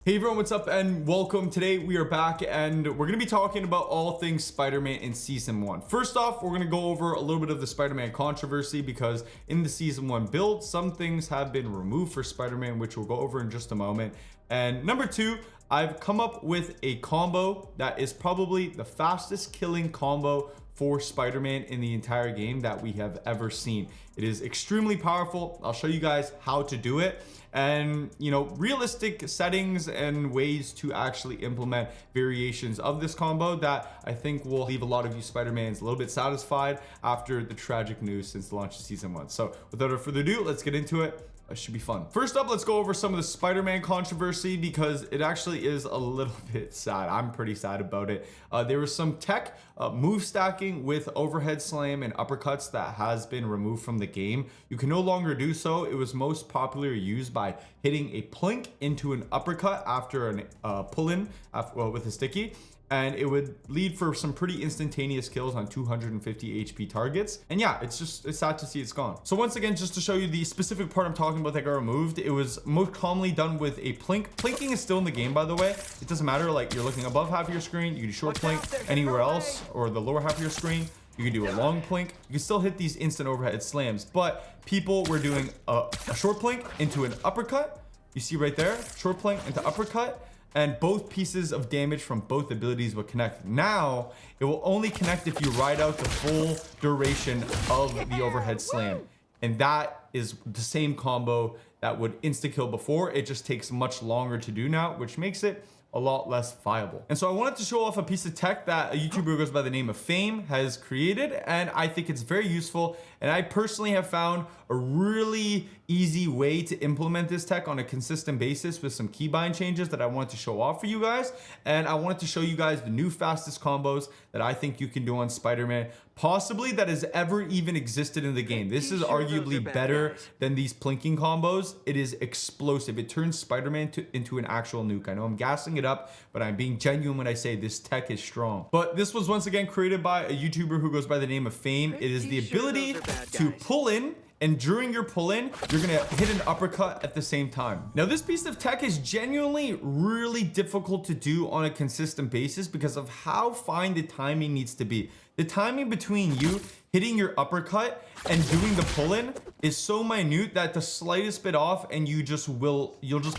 Hey everyone, what's up and welcome. Today we are back and we're going to be talking about all things Spider-Man in Season 1. First off, we're going to go over a little bit of the Spider-Man controversy because in the Season 1 build, some things have been removed for Spider-Man, which we'll go over in just a moment. And number two, I've come up with a combo that is probably the fastest killing combo for Spider-Man in the entire game that we have ever seen. It is extremely powerful. I'll show you guys how to do it and realistic settings and ways to actually implement variations of this combo that I think will leave a lot of you Spider-Mans a little bit satisfied after the tragic news since the launch of Season 1. So without further ado, let's get into it. It should be fun. First up, let's go over some of the Spider-Man controversy because it actually is a little bit sad. I'm pretty sad about it. There was some tech move stacking with overhead slam and uppercuts that has been removed from the game. You can no longer do so. It was most popularly used by hitting a plink into an uppercut after an pull-in with a sticky. And it would lead for some pretty instantaneous kills on 250 HP targets. And yeah, it's sad to see it's gone. So once again, just to show you the specific part I'm talking about that got removed, it was most commonly done with a plink. Plinking is still in the game, by the way. It doesn't matter, like you're looking above half of your screen, you can do short plink anywhere else, or the lower half of your screen. You can do a long plink. You can still hit these instant overhead slams, but people were doing a short plink into an uppercut. You see right there, short plink into uppercut. And both pieces of damage from both abilities will connect. Now, it will only connect if you ride out the full duration of the overhead slam. And that is the same combo that would insta-kill before. It just takes much longer to do now, which makes it a lot less viable. And so I wanted to show off a piece of tech that a YouTuber who goes by the name of Fame has created, and I think it's very useful. And I personally have found a really easy way to implement this tech on a consistent basis with some keybind changes that I wanted to show off for you guys. And I wanted to show you guys the new fastest combos that I think you can do on Spider-Man, possibly that has ever even existed in the game. This is arguably better than these plinking combos. It is explosive. It turns Spider-Man into an actual nuke. I know I'm gassing it up, but I'm being genuine when I say this tech is strong. But this was once again created by a YouTuber who goes by the name of Fame. It is the ability to pull in, and during your pull-in, you're gonna hit an uppercut at the same time. Now, this piece of tech is genuinely really difficult to do on a consistent basis because of how fine the timing needs to be. The timing between you hitting your uppercut and doing the pull-in is so minute that the slightest bit off and you'll just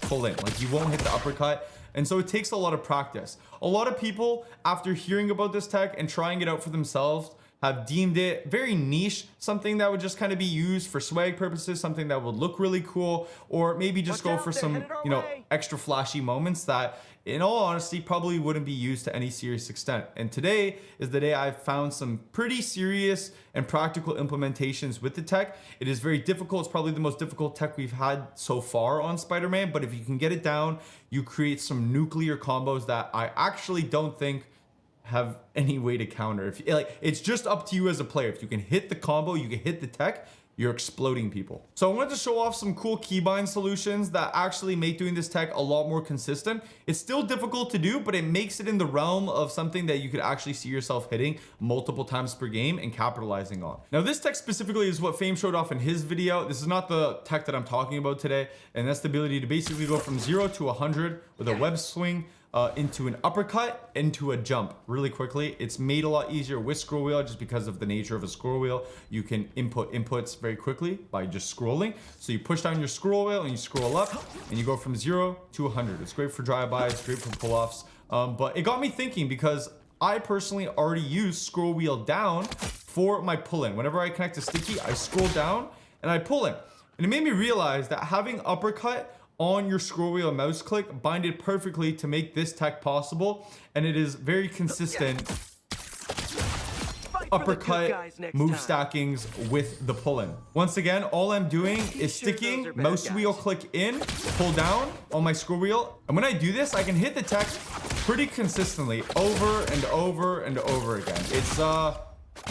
pull in. Like, you won't hit the uppercut. And so it takes a lot of practice. A lot of people, after hearing about this tech and trying it out for themselves, have deemed it very niche, something that would just kind of be used for swag purposes, something that would look really cool, or maybe just go for some, extra flashy moments that, in all honesty, probably wouldn't be used to any serious extent. And today is the day I've found some pretty serious and practical implementations with the tech. It is very difficult. It's probably the most difficult tech we've had so far on Spider-Man, but if you can get it down, you create some nuclear combos that I actually don't think have any way to counter. If it's just up to you as a player. If you can hit the combo, you can hit the tech, you're exploding people. So I wanted to show off some cool keybind solutions that actually make doing this tech a lot more consistent. It's still difficult to do, but it makes it in the realm of something that you could actually see yourself hitting multiple times per game and capitalizing on. Now, this tech specifically is what Fame showed off in his video. This is not the tech that I'm talking about today, and that's the ability to basically go from 0 to 100 with a web swing into an uppercut, into a jump really quickly. It's made a lot easier with scroll wheel just because of the nature of a scroll wheel. You can input inputs very quickly by just scrolling. So you push down your scroll wheel and you scroll up and you go from 0 to 100. It's great for drive-bys, it's great for pull-offs. But it got me thinking because I personally already use scroll wheel down for my pull-in. Whenever I connect a sticky, I scroll down and I pull in. And it made me realize that having uppercut on your scroll wheel mouse click binded perfectly to make this tech possible, and it is very consistent uppercut move stackings with the pull-in. Once again, all I'm doing is sticking mouse wheel click in, pull down on my scroll wheel, and when I do this, I can hit the tech pretty consistently over and over and over again.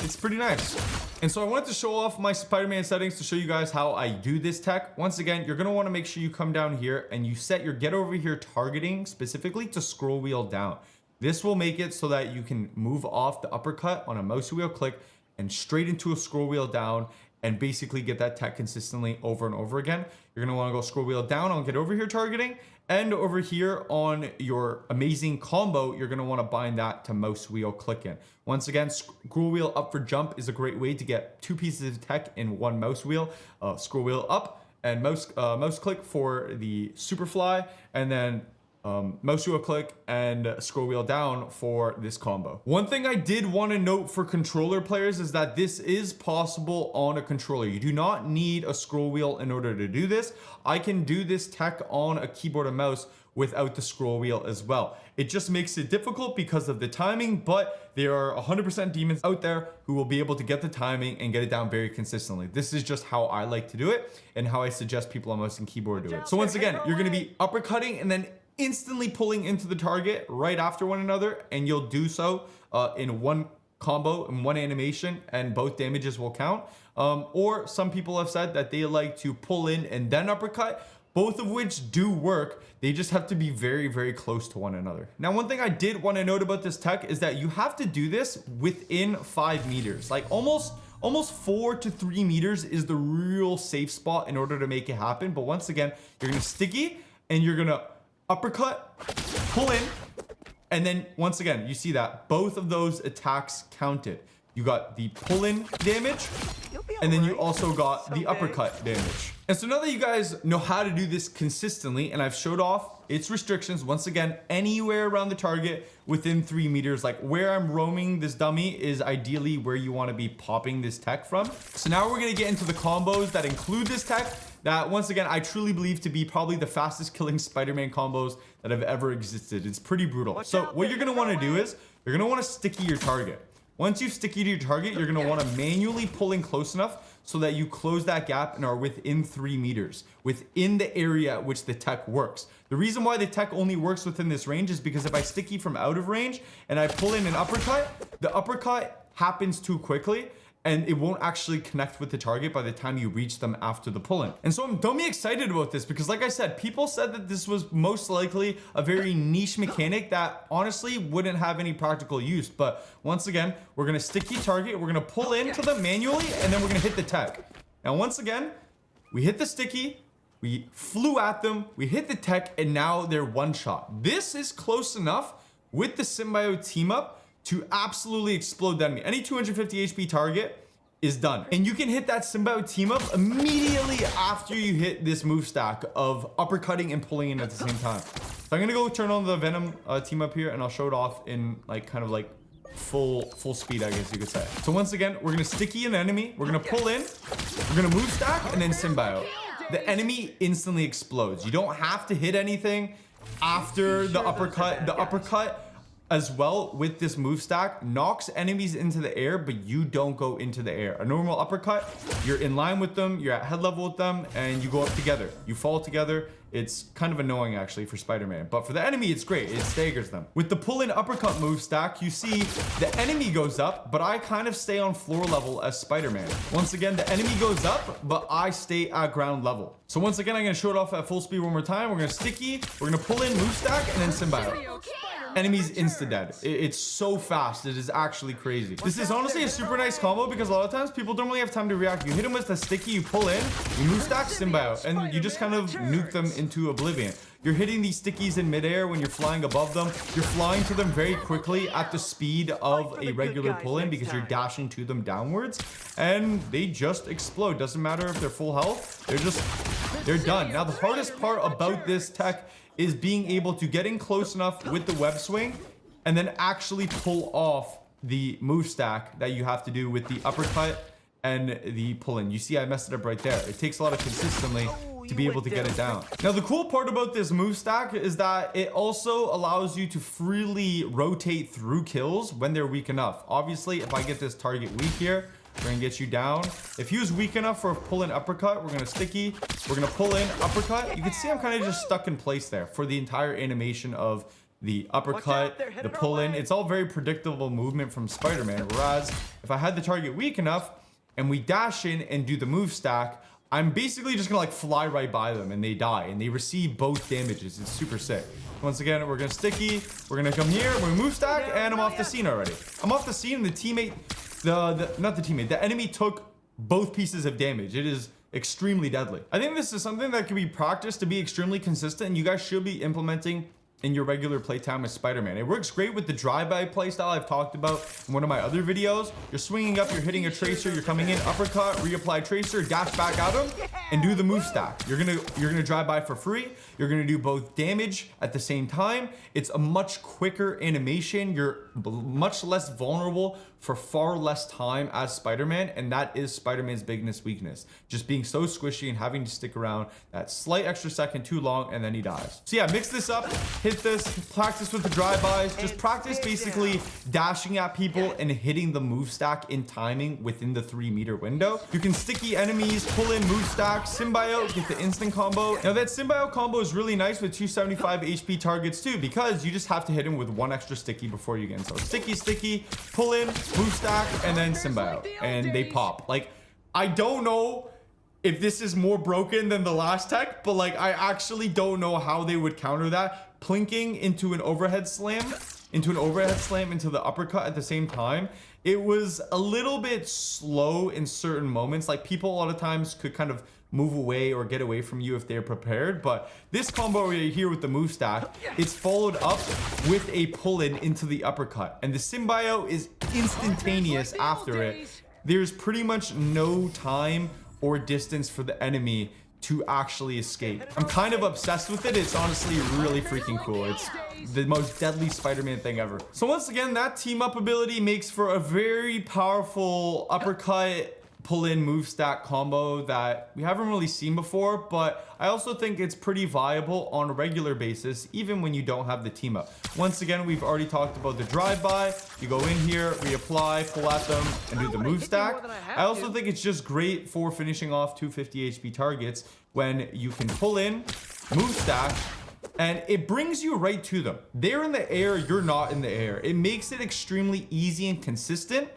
It's pretty nice. And so I wanted to show off my Spider-Man settings to show you guys how I do this tech. Once again, you're gonna wanna make sure you come down here and you set your get over here targeting specifically to scroll wheel down. This will make it so that you can move off the uppercut on a mouse wheel click and straight into a scroll wheel down and basically get that tech consistently over and over again. You're going to want to go scroll wheel down on get over here targeting, and over here on your amazing combo, you're going to want to bind that to mouse wheel click in. Once again, scroll wheel up for jump is a great way to get 2 pieces of tech in 1 mouse wheel. Scroll wheel up and mouse click for the super fly, and then mouse wheel click and scroll wheel down for this combo. One thing I did want to note for controller players is that this is possible on a controller. You do not need a scroll wheel in order to do this. I can do this tech on a keyboard and mouse without the scroll wheel as well. It just makes it difficult because of the timing, but there are 100% demons out there who will be able to get the timing and get it down very consistently. This is just how I like to do it and how I suggest people on mouse and keyboard do it. So once again, you're going to be uppercutting and then instantly pulling into the target right after one another, and you'll do so in one combo, in one animation, and both damages will count. Or some people have said that they like to pull in and then uppercut, both of which do work. They just have to be very, very close to one another. Now, one thing I did want to note about this tech is that you have to do this within 5 meters. Like almost 4 to 3 meters is the real safe spot in order to make it happen. But once again, you're going to sticky and you're going to uppercut, pull in, and then once again, you see that both of those attacks counted. You got the pull in damage, and then you also got the uppercut damage. And so now that you guys know how to do this consistently, and I've showed off its restrictions, once again, anywhere around the target within 3 meters, like where I'm roaming this dummy is ideally where you want to be popping this tech from. So now we're going to get into the combos that include this tech that, once again, I truly believe to be probably the fastest killing Spider-Man combos that have ever existed. It's pretty brutal. So what you're going to want to do is you're going to want to sticky your target. Once you've sticky to your target, you're going to want to manually pull in close enough so that you close that gap and are within 3 meters, within the area at which the tech works. The reason why the tech only works within this range is because if I sticky from out of range and I pull in an uppercut, the uppercut happens too quickly and it won't actually connect with the target by the time you reach them after the pull-in. And so I'm dummy excited about this because, like I said, people said that this was most likely a very niche mechanic that honestly wouldn't have any practical use. But once again, we're gonna sticky target, we're gonna pull into them manually, and then we're gonna hit the tech. Now, once again, we hit the sticky, we flew at them, we hit the tech, and now they're one shot. This is close enough with the symbiote team up to absolutely explode the enemy. Any 250 HP target is done. And you can hit that symbiote team up immediately after you hit this move stack of uppercutting and pulling in at the same time. So I'm gonna go turn on the Venom team up here and I'll show it off in like kind of like full speed, I guess you could say. So once again, we're gonna sticky an enemy, we're gonna pull in, we're gonna move stack, and then symbiote. The enemy instantly explodes. You don't have to hit anything after the uppercut. The uppercut as well with this move stack knocks enemies into the air, but you don't go into the air. A normal uppercut, you're in line with them, you're at head level with them, and you go up together. You fall together. It's kind of annoying actually for Spider-Man, but for the enemy, it's great. It staggers them. With the pull-in uppercut move stack, you see the enemy goes up, but I kind of stay on floor level as Spider-Man. Once again, the enemy goes up, but I stay at ground level. So once again, I'm gonna show it off at full speed one more time. We're gonna sticky, we're gonna pull in move stack, and then symbiote. Enemies insta-dead. It's so fast. It is actually crazy. This is honestly a super nice combo because a lot of times people don't really have time to react. You hit them with the sticky, you pull in, you move stack, symbiote, and you just kind of nuke them into oblivion. You're hitting these stickies in midair when you're flying above them. You're flying to them very quickly at the speed of a regular pull-in because you're dashing to them downwards, and they just explode. Doesn't matter if they're full health. They're done. Now, the hardest part about this tech is being able to get in close enough with the web swing and then actually pull off the move stack that you have to do with the uppercut and the pull-in. You see I messed it up right there. It takes a lot of consistently to be able to get it down. Now, the cool part about this move stack is that it also allows you to freely rotate through kills when they're weak enough. Obviously, if I get this target weak here, we're gonna get you down. If he was weak enough for a pull-in uppercut, we're gonna sticky, we're gonna pull in uppercut. You can see I'm kind of just stuck in place there for the entire animation of the uppercut, the pull-in. It's all very predictable movement from Spider-Man. Whereas if I had the target weak enough and we dash in and do the move stack, I'm basically just gonna like fly right by them and they die and they receive both damages. It's super sick. Once again, we're gonna sticky, we're gonna come here, we're gonna move stack, and I'm off the scene already. I'm off the scene and the teammate, the enemy took both pieces of damage. It is extremely deadly. I think this is something that can be practiced to be extremely consistent, and you guys should be implementing in your regular playtime with Spider-Man. It works great with the drive-by playstyle I've talked about in one of my other videos. You're swinging up, you're hitting a tracer, you're coming in, uppercut, reapply tracer, dash back at him, and do the move stack. You're gonna drive by for free. You're gonna do both damage at the same time. It's a much quicker animation. You're much less vulnerable for far less time as Spider-Man, and that is Spider-Man's biggest weakness. Just being so squishy and having to stick around that slight extra second too long, and then he dies. So yeah, mix this up, hit this, practice with the drive-bys, just practice basically dashing at people and hitting the move stack in timing within the 3-meter window. You can sticky enemies, pull in move stack, symbiote, get the instant combo. Now that symbiote combo is really nice with 275 HP targets too, because you just have to hit him with 1 extra sticky before you get in. So sticky, pull in, move stack, and then symbiote, and they pop. Like, I don't know if this is more broken than the last tech, but like, I actually don't know how they would counter that. Plinking into an overhead slam, into the uppercut at the same time. It was a little bit slow in certain moments. Like, people a lot of times could kind of move away or get away from you if they're prepared, but this combo right here with the move stack, it's followed up with a pull-in into the uppercut, and the symbiote is instantaneous after it. There's pretty much no time or distance for the enemy to actually escape. I'm kind of obsessed with it. It's honestly really freaking cool. It's the most deadly Spider-Man thing ever. So once again, that team up ability makes for a very powerful uppercut pull-in move stack combo that we haven't really seen before, but I also think it's pretty viable on a regular basis, even when you don't have the team up. Once again, we've already talked about the drive-by. You go in here, reapply, pull at them, and do the move stack. I also think it's just great for finishing off 250 HP targets when you can pull in, move stack, and it brings you right to them. They're in the air, you're not in the air. It makes it extremely easy and consistent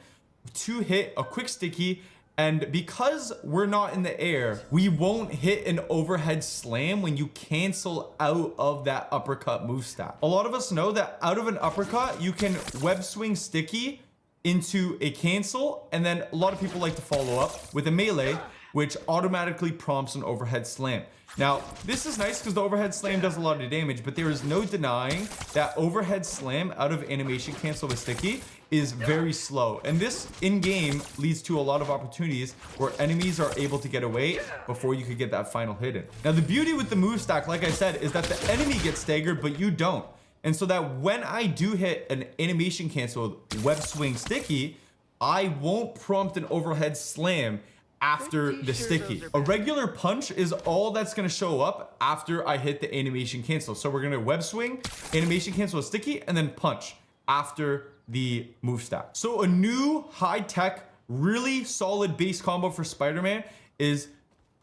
to hit a quick sticky. And because we're not in the air, we won't hit an overhead slam when you cancel out of that uppercut move stack. A lot of us know that out of an uppercut, you can web swing sticky into a cancel, and then a lot of people like to follow up with a melee, which automatically prompts an overhead slam. Now, this is nice because the overhead slam does a lot of damage, but there is no denying that overhead slam out of animation cancel with sticky is very slow. And this in-game leads to a lot of opportunities where enemies are able to get away before you could get that final hit in. Now, the beauty with the move stack, like I said, is that the enemy gets staggered, but you don't. And so that when I do hit an animation cancel web swing sticky, I won't prompt an overhead slam after the sticky. A regular punch is all that's gonna show up after I hit the animation cancel. So we're gonna web swing, animation cancel with sticky, and then punch after the move stack. So a new high-tech, really solid base combo for Spider-Man is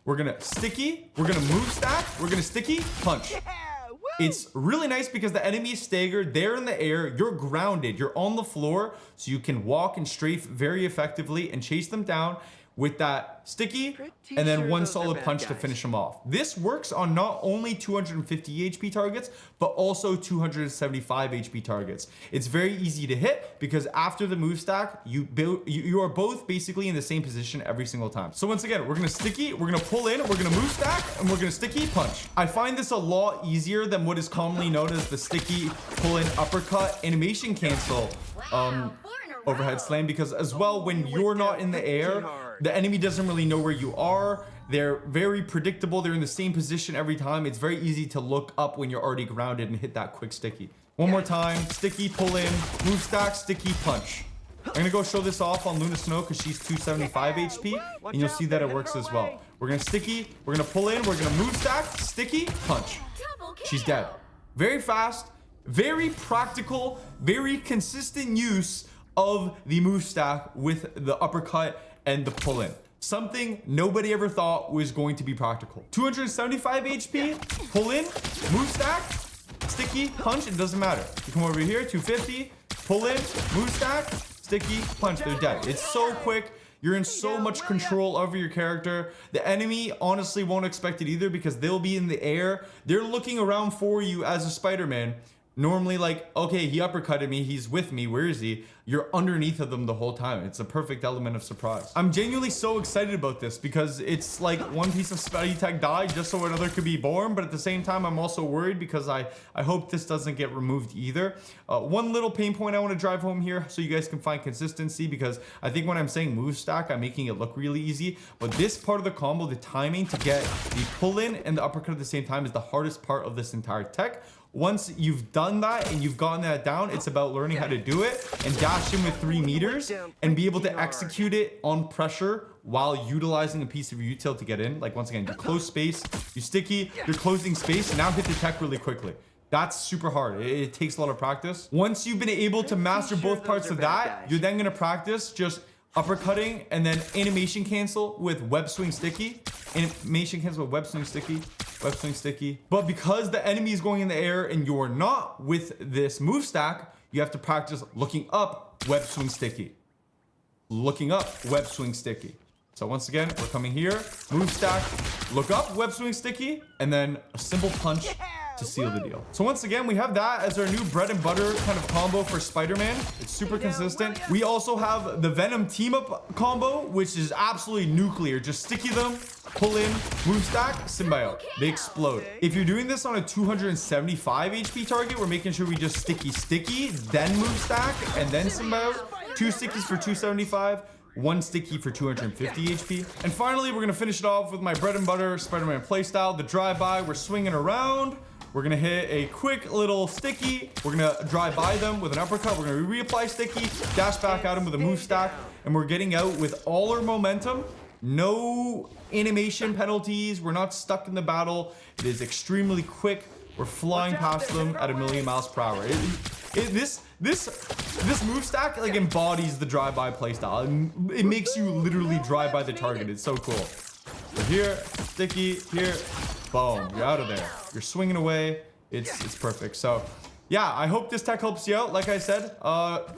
we're gonna sticky, we're gonna move stack, we're gonna sticky, punch. It's really nice because the enemy is staggered, they're in the air, you're grounded, you're on the floor, so you can walk and strafe very effectively and chase them down with that sticky, and then one solid punch to finish them off. This works on not only 250 HP targets, but also 275 HP targets. It's very easy to hit because after the move stack, you are both basically in the same position every single time. So once again, we're gonna sticky, we're gonna pull in, we're gonna move stack, and we're gonna sticky punch. I find this a lot easier than what is commonly known as the sticky pull in uppercut animation cancel overhead slam, because as well, when you're not in the air, the enemy doesn't really know where you are. They're very predictable. They're in the same position every time. It's very easy to look up when you're already grounded and hit that quick sticky. One more time, sticky, pull in, move stack, sticky, punch. I'm gonna go show this off on Luna Snow because she's 275 HP, and you'll see that it works as well. We're gonna sticky, we're gonna pull in, we're gonna move stack, sticky, punch. She's dead. Very fast, very practical, very consistent use of the move stack with the uppercut and the pull-in. Something nobody ever thought was going to be practical. 275 HP, pull-in, move stack, sticky, punch, it doesn't matter. You come over here, 250, pull-in, move stack, sticky, punch, they're dead. It's so quick. You're in so much control over your character. The enemy honestly won't expect it either because they'll be in the air. They're looking around for you as a Spider-Man, Normally, like, okay, he uppercutted me, he's with me, where is he? You're underneath of them the whole time. It's a perfect element of surprise. I'm genuinely so excited about this because it's like one piece of Spidey tech died just so another could be born, but at the same time, I'm also worried because I hope this doesn't get removed either. One little pain point I want to drive home here so you guys can find consistency, because I think when I'm saying move stack, I'm making it look really easy, but this part of the combo, the timing to get the pull in and the uppercut at the same time, is the hardest part of this entire tech. Once you've done that and you've gotten that down, it's about learning how to do it and dash in with 3 meters and be able to execute it on pressure while utilizing a piece of your util to get in. Like, once again, you close space, you sticky, you're closing space, now hit the tech really quickly. That's super hard. It takes a lot of practice. Once you've been able to master both parts of that, you're then going to practice just uppercutting and then animation cancel with web swing sticky. Animation cancel with web swing sticky. Web swing sticky. But because the enemy is going in the air and you're not with this move stack, you have to practice looking up, web swing sticky. Looking up, web swing sticky. So once again, we're coming here, move stack, look up, web swing sticky, and then a simple punch to seal the deal. So once again, we have that as our new bread and butter kind of combo for Spider-Man. It's super consistent. We also have the Venom team up combo, which is absolutely nuclear. Just sticky them, pull in, move stack, symbiote. They explode. If you're doing this on a 275 HP target, we're making sure we just sticky, then move stack, and then symbiote. 2 stickies for 275. 1 sticky for 250 HP. And finally, we're gonna finish it off with my bread and butter Spider-Man playstyle, the drive-by. We're swinging around. We're gonna hit a quick little sticky. We're gonna drive by them with an uppercut. We're gonna reapply sticky, dash back at them with a move stack, and we're getting out with all our momentum. No animation penalties. We're not stuck in the battle. It is extremely quick. We're flying past them at 1,000,000 miles per hour. This move stack like embodies the drive-by playstyle. It makes you literally drive by the target. It's so cool. So here, sticky, here, boom, you're out of there. You're swinging away. It's perfect. So yeah, I hope this tech helps you out. Like I said,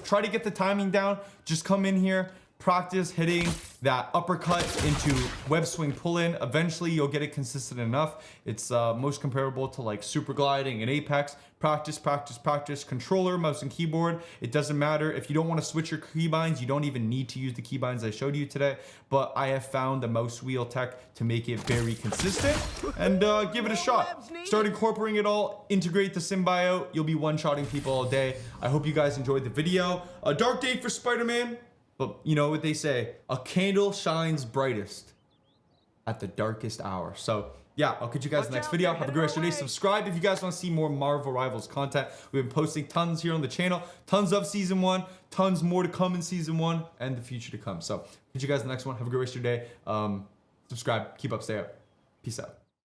try to get the timing down. Just come in here, practice hitting that uppercut into web swing pull in. Eventually you'll get it consistent enough. It's most comparable to like super gliding and Apex. Practice. Controller, mouse and keyboard. It doesn't matter. If you don't want to switch your keybinds, you don't even need to use the keybinds I showed you today. But I have found the mouse wheel tech to make it very consistent, and give it a shot. Start incorporating it all. Integrate the symbiote. You'll be one-shotting people all day. I hope you guys enjoyed the video. A dark day for Spider-Man. But you know what they say, a candle shines brightest at the darkest hour. So yeah, I'll catch you guys in the next video. Have a great rest of your day. Subscribe if you guys want to see more Marvel Rivals content. We've been posting tons here on the channel. Tons of season 1, tons more to come in season 1 and the future to come. So catch you guys in the next one. Have a great rest of your day. Subscribe, keep up, stay up. Peace out.